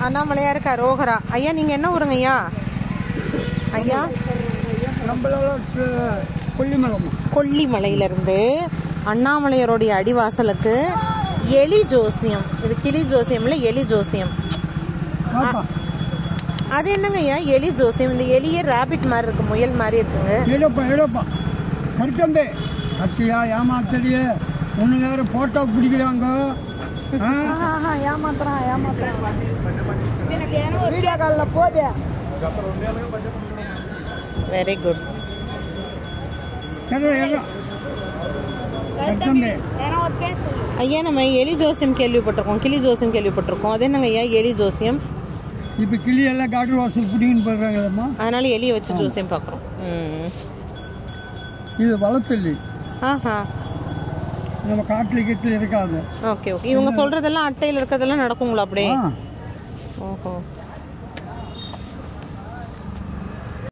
அண்ணாமலையாருக்கு அரோகரா. ஐயா நீங்கள் என்ன ஊருங்க ஐயா? ஐயா கொல்லிமலையிலிருந்து அண்ணாமலையாருடைய அடிவாசலுக்கு எலி ஜோசியம். இது கிளி ஜோசியம்ல எலி ஜோசியம். அது என்னங்க ஐயா எலி ஜோசியம்? இந்த எலியே ராபிட் மாதிரி இருக்கு, முயல் மாதிரி இருக்குங்க. கத்தியா ஏமாத்தடிய ஒண்ணு வேற போட்டோ பிடிக்கிறாங்க. Very good. ஐயா நம்ம எலி ஜோசியம் கேள்விப்பட்டிருக்கோம், கிளி ஜோசியம் கேள்விப்பட்டிருக்கோம். அது என்னங்க ஐயா எலி ஜோசியம்? இப்ப கிளி எல்லாம் காட்டு வாசல் பிடிக்குன்னு போடுறாங்களம்மா, அதனால எலியை வச்சு ஜோசியம் பார்க்குறோம். இது வளர்த்தல்லி. ஆஹா, நம்ம காட்டுல கிட்ட இருக்காது. Okay okay. இவங்க சொல்றதெல்லாம் அட்டையில் இருக்கிறதெல்லாம் நடக்குங்களா அப்படியே? ஓஹோ.